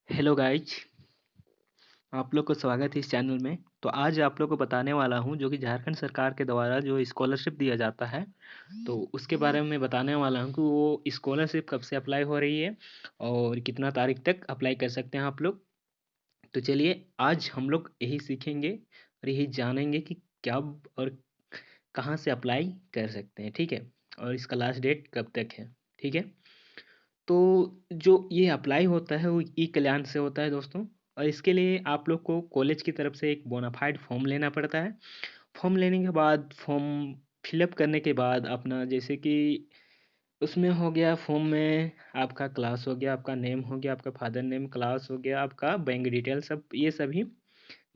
Hello guys, आप लोग को स्वागत है इस चैनल में। तो आज आप लोग को बताने वाला हूँ जो कि झारखंड सरकार के द्वारा जो स्कॉलरशिप दिया जाता है, तो उसके बारे में बताने वाला हूँ कि वो स्कॉलरशिप कब से अप्लाई हो रही है और कितना तारीख तक अप्लाई कर सकते हैं आप लोग। तो चलिए आज हम लोग यही सीखेंगे और यही जानेंगे कि क्या और कहाँ से अप्लाई कर सकते हैं, ठीक है। और इसका लास्ट डेट कब तक है, ठीक है। तो जो ये अप्लाई होता है वो ई कल्याण से होता है दोस्तों। और इसके लिए आप लोग को कॉलेज की तरफ से एक बोनाफाइड फॉर्म लेना पड़ता है। फॉर्म लेने के बाद फॉर्म फिलअप करने के बाद अपना जैसे कि उसमें हो गया, फॉर्म में आपका क्लास हो गया, आपका नेम हो गया, आपका फादर नेम, क्लास हो गया, आपका बैंक डिटेल, सब ये सभी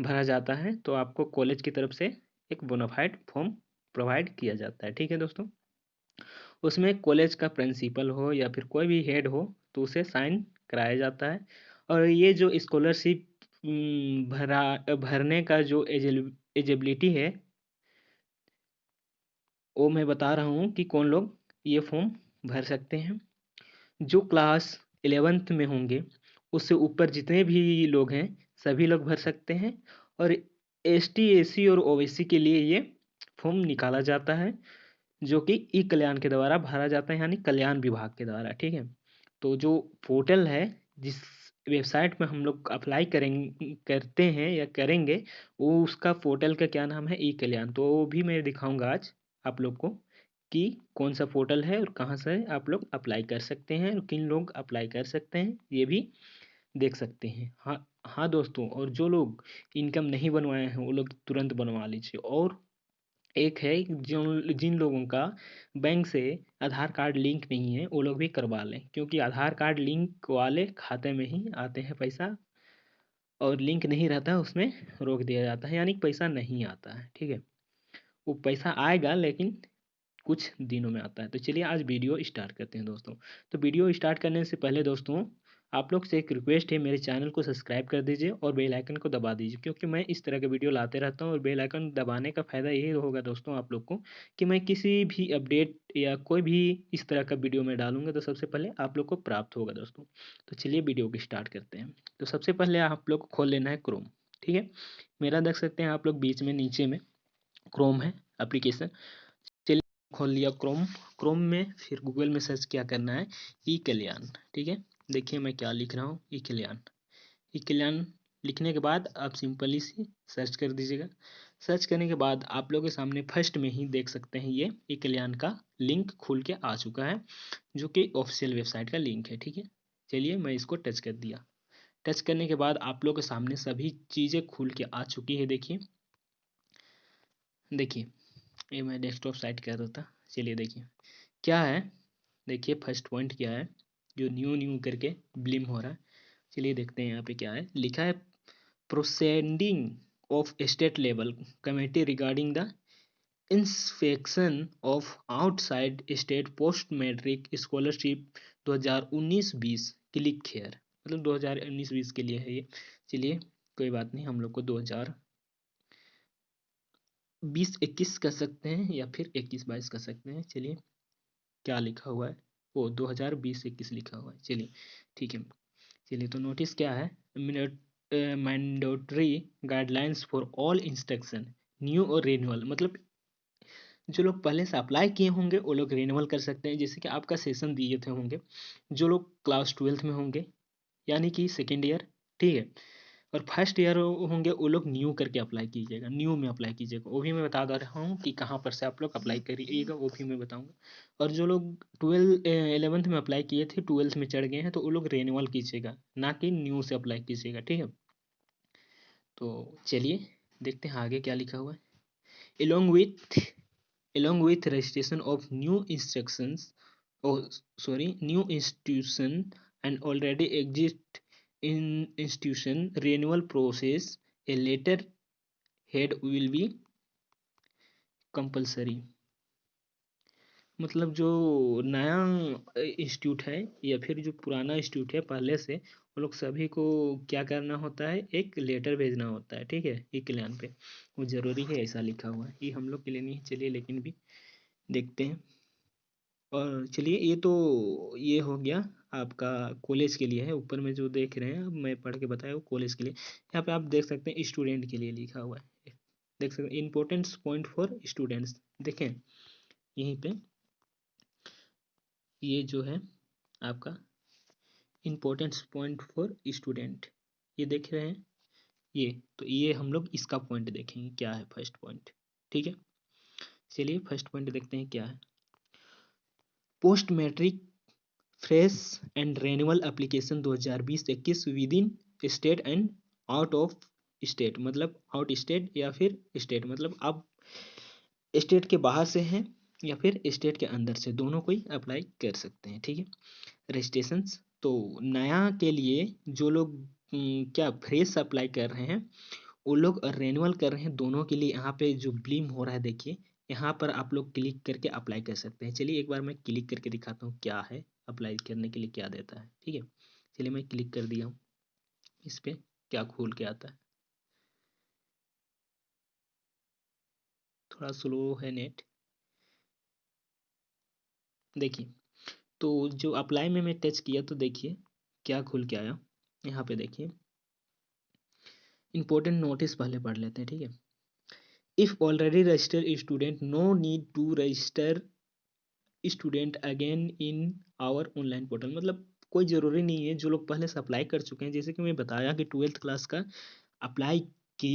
भरा जाता है। तो आपको कॉलेज की तरफ से एक बोनाफाइड फॉर्म प्रोवाइड किया जाता है, ठीक है दोस्तों। उसमें कॉलेज का प्रिंसिपल हो या फिर कोई भी हेड हो तो उसे साइन कराया जाता है। और ये जो स्कॉलरशिप भरने का जो एजिबिलिटी है वो मैं बता रहा हूँ कि कौन लोग ये फॉर्म भर सकते हैं। जो क्लास 11th में होंगे उससे ऊपर जितने भी लोग हैं सभी लोग भर सकते हैं। और एसटी एसी और ओबीसी के लिए ये फॉर्म निकाला जाता है जो कि ई कल्याण के द्वारा भरा जाता है, यानी कल्याण विभाग के द्वारा, ठीक है। तो जो पोर्टल है, जिस वेबसाइट में हम लोग अप्लाई करेंगे करते हैं या करेंगे, वो उसका पोर्टल का क्या नाम है, ई कल्याण। तो वो भी मैं दिखाऊंगा आज आप लोग को कि कौन सा पोर्टल है और कहाँ से आप लोग अप्लाई कर सकते हैं और किन लोग अप्लाई कर सकते हैं ये भी देख सकते हैं। हाँ हाँ दोस्तों, और जो लोग इनकम नहीं बनवाए हैं वो लोग तुरंत बनवा लीजिए। और एक है जो जिन लोगों का बैंक से आधार कार्ड लिंक नहीं है वो लोग भी करवा लें, क्योंकि आधार कार्ड लिंक वाले खाते में ही आते हैं पैसा, और लिंक नहीं रहता है उसमें रोक दिया जाता है, यानी कि पैसा नहीं आता है, ठीक है। वो पैसा आएगा लेकिन कुछ दिनों में आता है। तो चलिए आज वीडियो स्टार्ट करते हैं दोस्तों। तो वीडियो स्टार्ट करने से पहले दोस्तों आप लोग से एक रिक्वेस्ट है, मेरे चैनल को सब्सक्राइब कर दीजिए और बेल आइकन को दबा दीजिए, क्योंकि मैं इस तरह के वीडियो लाते रहता हूँ। और बेल आइकन दबाने का फ़ायदा यही होगा दोस्तों आप लोग को कि मैं किसी भी अपडेट या कोई भी इस तरह का वीडियो मैं डालूंगा तो सबसे पहले आप लोग को प्राप्त होगा दोस्तों। तो चलिए वीडियो को स्टार्ट करते हैं। तो सबसे पहले आप लोग को खोल लेना है क्रोम, ठीक है। मेरा देख सकते हैं आप लोग बीच में नीचे में क्रोम है एप्लीकेशन। चलिए खोल लिया क्रोम। क्रोम में फिर गूगल में सर्च क्या करना है, ई कल्याण, ठीक है। देखिए मैं क्या लिख रहा हूँ, ई कल्याण। ई कल्याण लिखने के बाद आप सिंपली सी सर्च कर दीजिएगा। सर्च करने के बाद आप लोगों के सामने फर्स्ट में ही देख सकते हैं ये ई कल्याण का लिंक खुल के आ चुका है, जो कि ऑफिशियल वेबसाइट का लिंक है, ठीक है। चलिए मैं इसको टच कर दिया। टच करने के बाद आप लोगों के सामने सभी चीज़ें खुल के आ चुकी है। देखिए देखिए ये मैं डेस्कटॉप साइट कर रहा था। चलिए देखिए क्या है। देखिए फर्स्ट पॉइंट क्या है, जो न्यू न्यू करके ब्लिम हो रहा है। चलिए देखते हैं यहाँ पे क्या है लिखा है। Proceeding of state level committee regarding the inspection of outside state post matric scholarship 2019-20 click here, मतलब 2019-20 के लिए है ये। चलिए कोई बात नहीं, हम लोग को 2020-21 कर सकते हैं या फिर 21-22 कर सकते हैं। चलिए क्या लिखा हुआ है, वो 2020-21 लिखा हुआ है। चलिए ठीक है। चलिए तो नोटिस क्या है, mandatory guidelines for all instruction new और रिन्यूअल, मतलब जो लोग पहले से अप्लाई किए होंगे वो लोग रिन्यूअल कर सकते हैं, जैसे कि आपका सेशन दिए थे होंगे। जो लोग क्लास 12th में होंगे यानी कि सेकेंड ईयर, ठीक है, और फर्स्ट ईयर होंगे वो लोग न्यू करके अप्लाई कीजिएगा, न्यू में अप्लाई कीजिएगा। वो भी मैं बता दे रहा हूँ कि कहाँ पर से आप लोग अप्लाई करिएगा, वो भी मैं बताऊँगा। और जो लोग 11th में अप्लाई किए थे, 12th में चढ़ गए हैं, तो वो लोग रिन्यूअल कीजिएगा, ना कि न्यू से अप्लाई कीजिएगा, ठीक है। तो चलिए देखते हैं आगे क्या लिखा हुआ है। along with along with registration of new instructions, oh sorry, new institution and already exist in institution renewal process, a letter head will be compulsory। मतलब जो नया इंस्टीट्यूट है या फिर जो पुराना इंस्टीट्यूट है पहले से, वो लोग सभी को क्या करना होता है, एक लेटर भेजना होता है, ठीक है, ई कल्याण पे। वो ज़रूरी है, ऐसा लिखा हुआ है। ये हम लोग के लिए नहीं है, चलिए लेकिन भी देखते हैं। और चलिए, ये हो गया आपका कॉलेज के लिए है। ऊपर में जो देख रहे हैं, अब मैं पढ़ के बताया वो कॉलेज के लिए। यहाँ पे आप देख सकते हैं स्टूडेंट के लिए लिखा हुआ है, देख सकते हैं इम्पोर्टेंट्स पॉइंट फॉर स्टूडेंट्स। देखें यहीं पे ये जो है आपका इम्पोर्टेंट्स पॉइंट फॉर स्टूडेंट, ये देख रहे हैं ये, तो ये हम लोग इसका पॉइंट देखेंगे क्या है फर्स्ट पॉइंट। ठीक है, चलिए फर्स्ट पॉइंट देखते हैं क्या है। Post matric fresh and renewal application 2020-21 within state and out of state, मतलब आउट स्टेट या फिर स्टेट, मतलब आप स्टेट के बाहर से हैं या फिर स्टेट के अंदर से, दोनों कोई अप्लाई कर सकते हैं। ठीक है, रजिस्ट्रेशंस तो नया के लिए जो लोग क्या फ्रेश अप्लाई कर रहे हैं वो लोग, रेन्युअल कर रहे हैं दोनों के लिए, यहाँ पे जो ब्लीम हो रहा है देखिए, यहाँ पर आप लोग क्लिक करके अप्लाई कर सकते हैं। चलिए एक बार मैं क्लिक करके दिखाता हूँ क्या है, अप्लाई करने के लिए क्या देता है। ठीक है, चलिए मैं क्लिक कर दिया हूँ इस पर, क्या खोल के आता है, थोड़ा स्लो है नेट। देखिए, तो जो अप्लाई में मैं टच किया तो देखिए क्या खुल के आया। यहाँ पे देखिए इंपॉर्टेंट नोटिस पहले पढ़ लेते हैं। ठीक है, if already registered student no need to register student again in our online portal, मतलब कोई ज़रूरी नहीं है, जो लोग पहले से अप्लाई कर चुके हैं, जैसे कि मैं बताया कि 12th क्लास का अप्लाई किए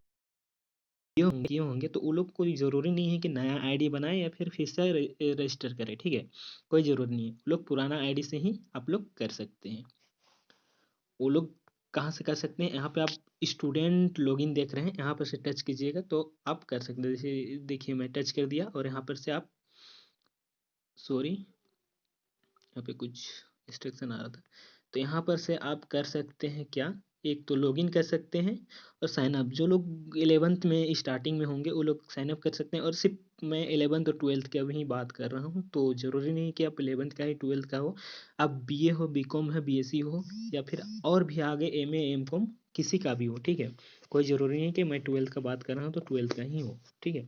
होंगे, तो वो लोग कोई ज़रूरी नहीं है कि नया आईडी बनाए या फिर से रजिस्टर करें। ठीक है, कोई ज़रूरी नहीं है, लोग पुराना आईडी से ही आप लोग कर सकते हैं। वो लोग कहाँ से कर सकते हैं, यहाँ पे आप स्टूडेंट लॉगिन देख रहे हैं, यहाँ पर से टच कीजिएगा तो आप कर सकते हैं। जैसे देखिए मैं टच कर दिया और यहाँ पर से आप, सॉरी यहाँ पे कुछ इंस्ट्रक्शन आ रहा था, तो यहाँ पर से आप कर सकते हैं क्या, एक तो लॉगिन कर सकते हैं और साइन अप। जो लोग 11th में स्टार्टिंग में होंगे वो लोग साइन अप कर सकते हैं, और सिर्फ मैं 11th और 12th की अभी बात कर रहा हूँ, तो ज़रूरी नहीं कि आप 11th का ही 12th का हो, आप बीए हो, बीकॉम है, बीएससी हो, या फिर और भी आगे एमए एमकॉम किसी का भी हो। ठीक है, कोई ज़रूरी नहीं कि मैं 12th का बात कर रहा हूँ तो 12th का ही हो। ठीक है,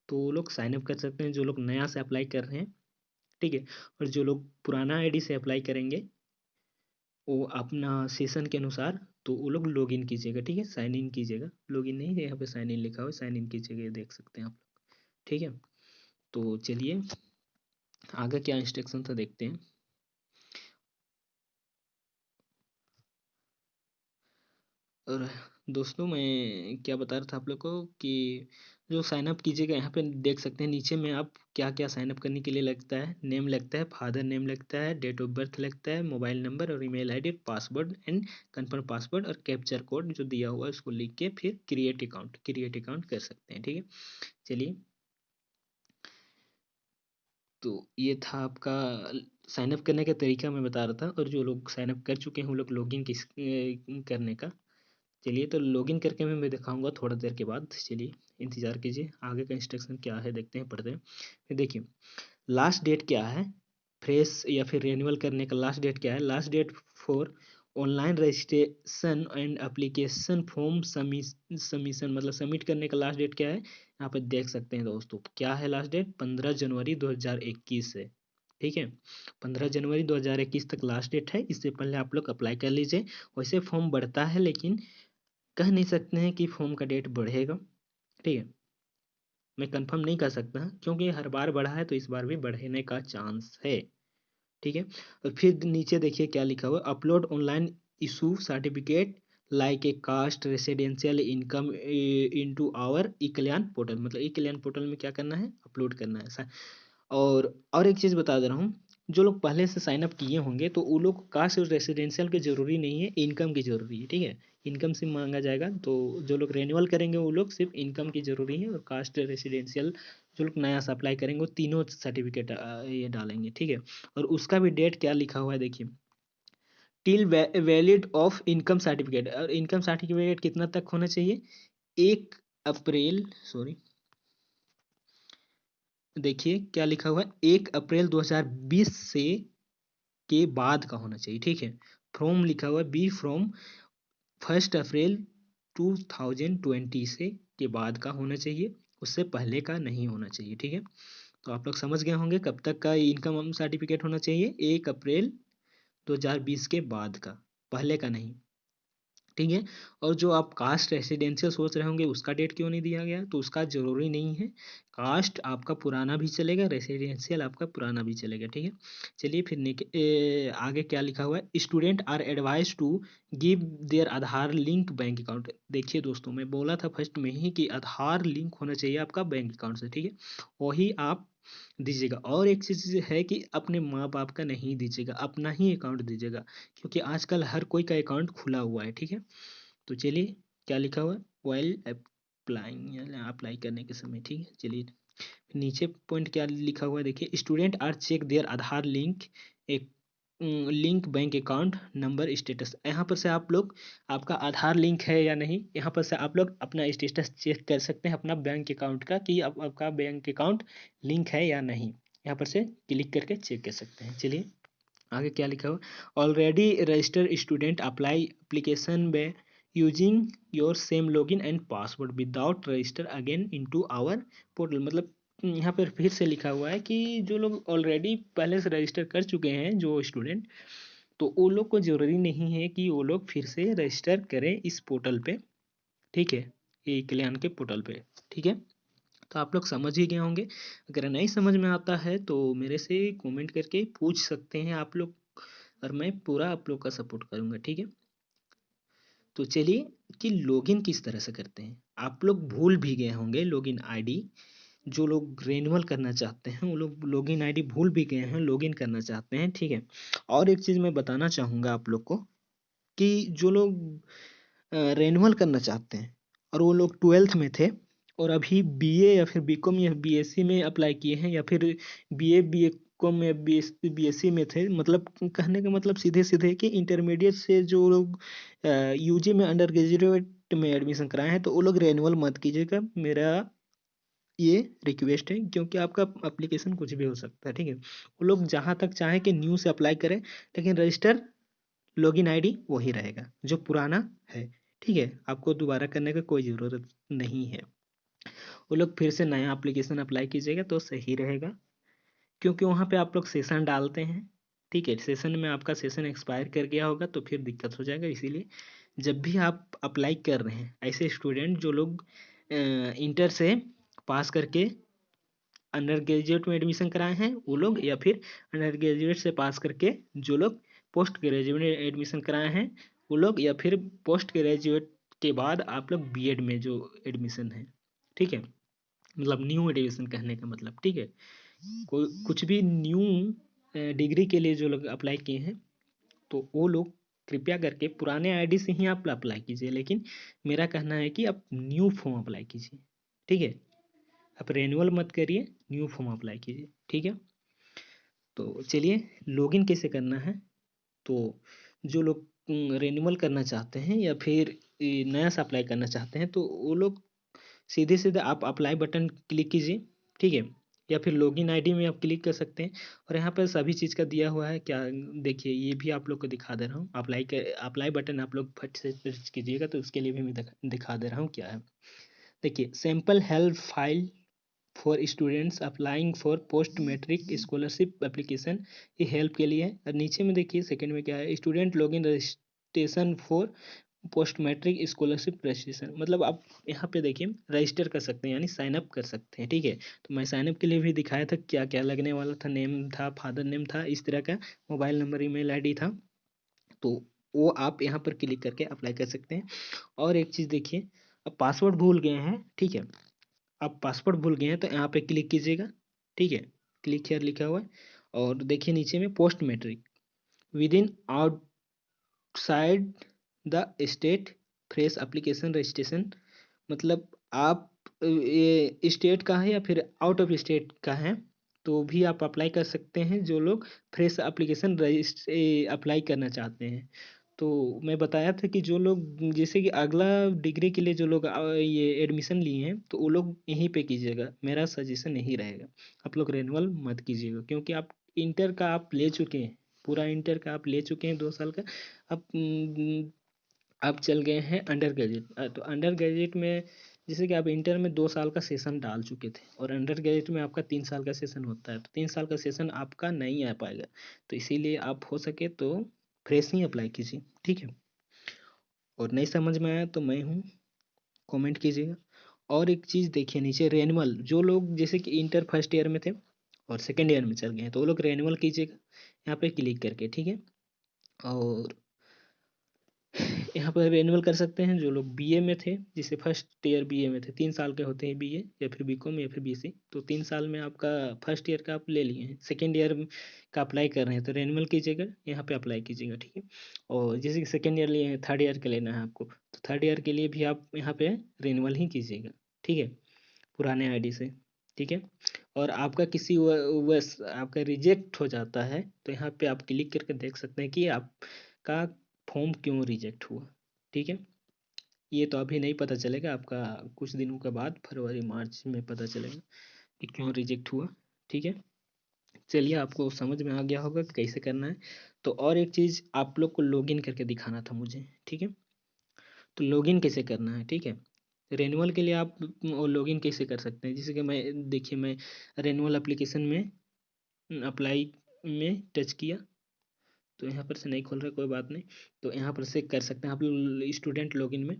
तो वो लोग साइन अप कर सकते हैं जो लोग नया से अप्लाई कर रहे हैं। ठीक है, और जो लोग पुराना आईडी से अप्लाई करेंगे वो अपना सेशन के अनुसार, तो वो लोग लॉग इन कीजिएगा। ठीक है, साइन इन कीजिएगा, लॉग इन नहीं है, यहाँ पे साइन इन लिखा हुआ है, साइन इन कीजिएगा, ये देख सकते हैं आप लोग। ठीक है, तो चलिए आगे क्या इंस्ट्रक्शन था देखते हैं। और दोस्तों मैं क्या बता रहा था आप लोग को कि जो साइन अप कीजिएगा, यहाँ पे देख सकते हैं नीचे में आप क्या क्या साइन अप करने के लिए लगता है। नेम लगता है, फादर नेम लगता है, डेट ऑफ बर्थ लगता है, मोबाइल नंबर और email ID, password and confirm password और कैप्चर कोड जो दिया हुआ है उसको लिख के फिर क्रिएट अकाउंट कर सकते हैं। ठीक है, चलिए, तो ये था आपका साइन अप करने का तरीका मैं बता रहा था, और जो लोग साइन अप कर चुके हैं वो लोग लॉगिन किस करने का। चलिए, तो लॉगिन करके मैं दिखाऊंगा थोड़ा देर के बाद, चलिए इंतज़ार कीजिए, आगे का इंस्ट्रक्शन क्या है देखते हैं, पढ़ते हैं। फिर देखिए लास्ट डेट क्या है, फ्रेश या फिर रिन्यूअल करने का लास्ट डेट क्या है। Last date for online registration and application form submission, मतलब सबमिट करने का लास्ट डेट क्या है, यहाँ पे देख सकते हैं दोस्तों क्या है लास्ट डेट, 15 जनवरी 2021 है। ठीक है, 15 जनवरी 2021 तक लास्ट डेट है, इससे पहले आप लोग अप्लाई कर लीजिए। वैसे फॉर्म बढ़ता है, लेकिन कह नहीं सकते हैं कि फॉर्म का डेट बढ़ेगा। ठीक है, मैं कंफर्म नहीं कर सकता क्योंकि हर बार बढ़ा है, तो इस बार भी बढ़ने का चांस है। ठीक है, और फिर नीचे देखिए क्या लिखा हुआ है, upload online issue certificate like a caste residential income into our e Kalyan portal, मतलब ई कल्याण पोर्टल में क्या करना है, अपलोड करना है। और एक चीज़ बता दे रहा हूँ, जो लोग पहले से साइन अप किए होंगे तो वो लोग कास्ट और रेसिडेंशियल की ज़रूरी नहीं है, इनकम की ज़रूरी है। ठीक है, इनकम से मांगा जाएगा, तो जो लोग रेन्युअल करेंगे वो लोग सिर्फ इनकम की ज़रूरी है, और कास्ट रेसिडेंशियल जो लोग नया से अप्लाई करेंगे वो तीनों सर्टिफिकेट ये डालेंगे। ठीक है, और उसका भी डेट क्या लिखा हुआ है देखिए, till valid of income certificate, और इनकम सर्टिफिकेट कितना तक होना चाहिए, 1 अप्रैल, सॉरी देखिए क्या लिखा हुआ है, 1 अप्रैल 2020 से के बाद का होना चाहिए। ठीक है, फ्रॉम लिखा हुआ है, बी फ्रॉम 1 अप्रैल 2020 से के बाद का होना चाहिए, उससे पहले का नहीं होना चाहिए। ठीक है, तो आप लोग समझ गए होंगे कब तक का इनकम सर्टिफिकेट होना चाहिए, 1 अप्रैल 2020 के बाद का, पहले का नहीं, ठीक है। और जो आप कास्ट रेसिडेंशियल सोच रहे होंगे उसका डेट क्यों नहीं दिया गया, तो उसका ज़रूरी नहीं है, कास्ट आपका पुराना भी चलेगा, रेसिडेंशियल आपका पुराना भी चलेगा, ठीक है। चलिए फिर आगे क्या लिखा हुआ है, student are advise to give their Aadhaar link bank account. देखिए दोस्तों, मैं बोला था फर्स्ट में ही कि आधार लिंक होना चाहिए आपका बैंक अकाउंट से, ठीक है, वही आप दीजिएगा। और एक चीज़ है कि अपने माँ बाप का नहीं दीजिएगा, अपना ही अकाउंट दीजिएगा, क्योंकि आजकल हर कोई का अकाउंट खुला हुआ है, ठीक है। तो चलिए क्या लिखा हुआ है, वाइल अप्लाइंग, अप्लाई करने के समय, ठीक है। चलिए नीचे पॉइंट क्या लिखा हुआ है, देखिए, student are check their Aadhaar link एक link bank account number status. यहाँ पर से आप लोग आपका आधार लिंक है या नहीं, यहाँ पर से आप लोग अपना स्टेटस चेक कर सकते हैं अपना बैंक अकाउंट का, कि आपका बैंक अकाउंट लिंक है या नहीं, यहाँ पर से क्लिक करके चेक कर सकते हैं। चलिए आगे क्या लिखा हुआ, already registered student apply application में using your same login and password without register again into our portal. मतलब यहाँ पर फिर से लिखा हुआ है कि जो लोग ऑलरेडी पहले से रजिस्टर कर चुके हैं जो स्टूडेंट, तो वो लोग को ज़रूरी नहीं है कि वो लोग फिर से रजिस्टर करें इस पोर्टल पे, ठीक है, ये कल्याण के पोर्टल पे, ठीक है। तो आप लोग समझ ही गए होंगे, अगर नहीं समझ में आता है तो मेरे से कमेंट करके पूछ सकते हैं आप लोग, और मैं पूरा आप लोग का सपोर्ट करूंगा, ठीक है। तो चलिए कि लॉगिन किस तरह से करते हैं, आप लोग भूल भी गए होंगे लॉगिन आईडी, जो लोग रेन्यूअल करना चाहते हैं वो लोग लॉगिन आईडी भूल भी गए हैं, लॉगिन करना चाहते हैं, ठीक है। और एक चीज़ मैं बताना चाहूँगा आप लोग को, कि जो लोग रेन्यूअल करना चाहते हैं और वो लोग 12th में थे और अभी बीए या फिर बीकॉम या बीएससी में अप्लाई किए हैं, या फिर बीए बीकॉम या बीएससी में थे, मतलब कहने का मतलब सीधे सीधे कि इंटरमीडिएट से जो लोग यूजी में अंडर ग्रेजुएट में एडमिशन कराए हैं, तो वो लोग रेन्यूअल मत कीजिएगा, मेरा ये रिक्वेस्ट है, क्योंकि आपका एप्लीकेशन कुछ भी हो सकता है, ठीक है। वो लोग जहाँ तक चाहें कि न्यू से अप्लाई करें, लेकिन रजिस्टर लॉगिन आईडी वही रहेगा जो पुराना है, ठीक है, आपको दोबारा करने का कोई ज़रूरत नहीं है। वो लोग फिर से नया एप्लीकेशन अप्लाई कीजिएगा तो सही रहेगा, क्योंकि वहाँ पे आप लोग सेशन डालते हैं, ठीक है, सेशन में आपका सेशन एक्सपायर कर गया होगा तो फिर दिक्कत हो जाएगा। इसीलिए जब भी आप अप्लाई कर रहे हैं, ऐसे स्टूडेंट जो लोग इंटर से पास करके अंडर ग्रेजुएट में एडमिशन कराए हैं वो लोग, या फिर अंडर ग्रेजुएट से पास करके जो लोग पोस्ट ग्रेजुएट में एडमिशन कराए हैं वो लोग, या फिर पोस्ट ग्रेजुएट के बाद आप लोग बीएड में जो एडमिशन है, ठीक है, मतलब न्यू एडमिशन कहने का मतलब, ठीक है, कोई कुछ भी न्यू डिग्री के लिए जो लोग अप्लाई किए हैं, तो वो लोग कृपया करके पुराने आईडी से ही आप अप्लाई कीजिए, लेकिन मेरा कहना है कि आप न्यू फॉर्म अप्लाई कीजिए, ठीक है, आप रेन्यूअल मत करिए, न्यू फॉर्म अप्लाई कीजिए, ठीक है। तो चलिए लॉगिन कैसे करना है, तो जो लोग रेन्यूअल करना चाहते हैं या फिर नया सा अप्लाई करना चाहते हैं, तो वो लोग सीधे सीधे आप अप्लाई बटन क्लिक कीजिए, ठीक है, या फिर लॉगिन आईडी में आप क्लिक कर सकते हैं, और यहाँ पर सभी चीज़ का दिया हुआ है क्या, देखिए ये भी आप लोग को दिखा दे रहा हूँ, अप्लाई बटन आप लोग फट से प्रेस कीजिएगा, तो उसके लिए भी मैं दिखा दे रहा हूँ क्या है। देखिए, sample help file for students applying for post matric scholarship application, ये हेल्प के लिए है। और नीचे में देखिए सेकंड में क्या है, student login registration for post matric scholarship registration, मतलब आप यहाँ पे देखिए रजिस्टर कर सकते हैं, यानी साइन अप कर सकते हैं, ठीक है। तो मैं साइन अप के लिए भी दिखाया था क्या क्या लगने वाला था, नेम था, फादर नेम था, इस तरह का मोबाइल नंबर ईमेल आईडी था, तो वो आप यहाँ पर क्लिक करके अप्लाई कर सकते हैं। और एक चीज़ देखिए, अब पासवर्ड भूल गए हैं, ठीक है, आप पासवर्ड भूल गए हैं तो यहाँ पे क्लिक कीजिएगा, ठीक है, क्लिक हियर लिखा हुआ है, और देखिए नीचे में post matric within outside the state fresh application registration, मतलब आप ये स्टेट का है या फिर आउट ऑफ स्टेट का है, तो भी आप अप्लाई कर सकते हैं, जो लोग फ्रेश एप्लीकेशन अप्लाई करना चाहते हैं। तो मैं बताया था कि जो लोग जैसे कि अगला डिग्री के लिए जो लोग ये एडमिशन लिए हैं, तो वो लोग यहीं पे कीजिएगा, मेरा सजेशन यही रहेगा, आप लोग रेनुअल मत कीजिएगा, क्योंकि आप इंटर का आप ले चुके हैं, पूरा इंटर का आप ले चुके हैं 2 साल का, अब आप चल गए हैं अंडर ग्रेजुएट, तो अंडर ग्रेजुएट में जैसे कि आप इंटर में 2 साल का सेशन डाल चुके थे और अंडर ग्रेजुएट में आपका 3 साल का सेशन होता है, तो 3 साल का सेशन आपका नहीं आ पाएगा, तो इसीलिए आप हो सके तो फ्रेश ही अप्लाई कीजिए, ठीक है। और नहीं समझ में आया तो मैं हूँ, कमेंट कीजिएगा। और एक चीज़ देखिए नीचे रेनुअल, जो लोग जैसे कि इंटर फर्स्ट ईयर में थे और सेकेंड ईयर में चल गए हैं, तो वो लोग रेनुअल कीजिएगा यहाँ पे क्लिक करके, ठीक है। और यहाँ पर रेनुअल कर सकते हैं जो लोग बीए में थे, जैसे फर्स्ट ईयर बीए में थे, 3 साल के होते हैं बीए या फिर बीकॉम या फिर बीसी, तो 3 साल में आपका फर्स्ट ईयर का आप ले लिए हैं, सेकेंड ईयर का अप्लाई कर रहे हैं तो रेनुअल कीजिएगा, यहाँ पे अप्लाई कीजिएगा, ठीक है। और जैसे कि सेकेंड ईयर लिए हैं, थर्ड ईयर का लेना है आपको, तो थर्ड ईयर के लिए भी आप यहाँ पे रेनुअल ही कीजिएगा, ठीक है, पुराने आईडी से, ठीक है। और आपका किसी वस आपका रिजेक्ट हो जाता है तो यहाँ पे आप क्लिक करके देख सकते हैं कि आपका फॉर्म क्यों रिजेक्ट हुआ, ठीक है। ये तो अभी नहीं पता चलेगा, आपका कुछ दिनों के बाद फरवरी मार्च में पता चलेगा कि क्यों रिजेक्ट हुआ, ठीक है। चलिए आपको समझ में आ गया होगा कि कैसे करना है। तो और एक चीज़ आप लोग को लॉगिन करके दिखाना था मुझे, ठीक है। तो लॉगिन कैसे करना है, ठीक है। रेनुअल के लिए आप लॉगिन कैसे कर सकते हैं, जैसे कि मैं देखिए मैं रेनुअल एप्लीकेशन में अप्लाई में टच किया, तो यहाँ पर से नहीं खोल रहा, कोई बात नहीं। तो यहाँ पर से कर सकते हैं आप स्टूडेंट लॉगिन में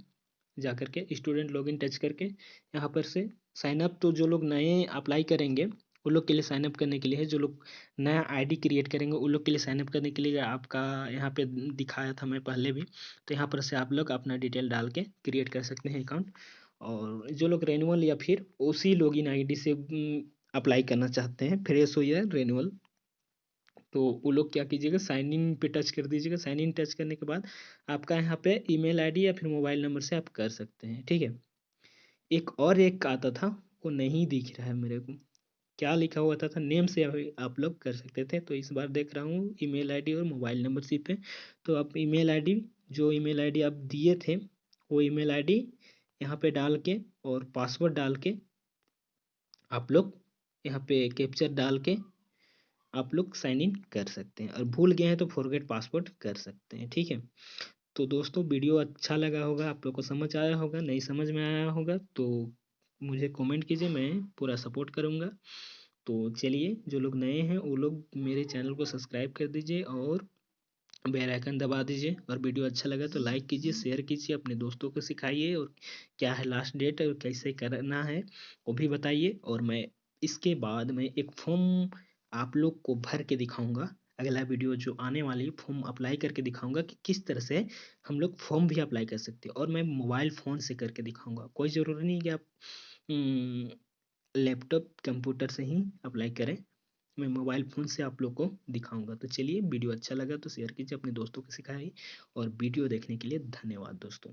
जा करके, स्टूडेंट लॉगिन टच करके यहाँ पर से साइन अप, तो जो लोग नए अप्लाई करेंगे उन लोग के लिए साइन अप करने के लिए है, जो लोग नया आईडी क्रिएट करेंगे उन लोग के लिए साइन अप करने के लिए आपका यहाँ पे दिखाया था मैं पहले भी, तो यहाँ पर से आप लोग अपना डिटेल डाल के क्रिएट कर सकते हैं अकाउंट। और जो लोग रेनुअल या फिर उसी लॉगिन आईडी से अप्लाई करना चाहते हैं, फ्रेश हो या रेनुअल, तो वो लोग क्या कीजिएगा, साइन इन पे टच कर दीजिएगा। साइन इन टच करने के बाद आपका यहाँ पे ईमेल आईडी या फिर मोबाइल नंबर से आप कर सकते हैं, ठीक है। एक आता था, वो नहीं दिख रहा है मेरे को, क्या लिखा हुआ था नेम से आप लोग कर सकते थे, तो इस बार देख रहा हूँ ईमेल आईडी और मोबाइल नंबर सी पे। तो आप ईमेल आईडी, जो ईमेल आईडी आप दिए थे वो ईमेल आईडी यहाँ पे डाल के और पासवर्ड डाल के आप लोग यहाँ पे कैप्चर डाल के आप लोग साइन इन कर सकते हैं, और भूल गए हैं तो फॉरगेट पासवर्ड कर सकते हैं, ठीक है। तो दोस्तों वीडियो अच्छा लगा होगा, आप लोग को समझ आया होगा, नहीं समझ में आया होगा तो मुझे कमेंट कीजिए, मैं पूरा सपोर्ट करूँगा। तो चलिए जो लोग नए हैं वो लोग मेरे चैनल को सब्सक्राइब कर दीजिए और बेल आइकन दबा दीजिए, और वीडियो अच्छा लगा तो लाइक कीजिए, शेयर कीजिए, अपने दोस्तों को सिखाइए, और क्या है लास्ट डेट और कैसे करना है वो भी बताइए। और मैं इसके बाद मैं एक फॉर्म आप लोग को भर के दिखाऊंगा, अगला वीडियो जो आने वाली फॉर्म अप्लाई करके दिखाऊंगा कि किस तरह से हम लोग फॉर्म भी अप्लाई कर सकते हैं, और मैं मोबाइल फ़ोन से करके दिखाऊंगा, कोई ज़रूरी नहीं कि आप लैपटॉप कंप्यूटर से ही अप्लाई करें, मैं मोबाइल फ़ोन से आप लोग को दिखाऊंगा। तो चलिए वीडियो अच्छा लगा तो शेयर कीजिए, अपने दोस्तों को सिखाइए, और वीडियो देखने के लिए धन्यवाद दोस्तों।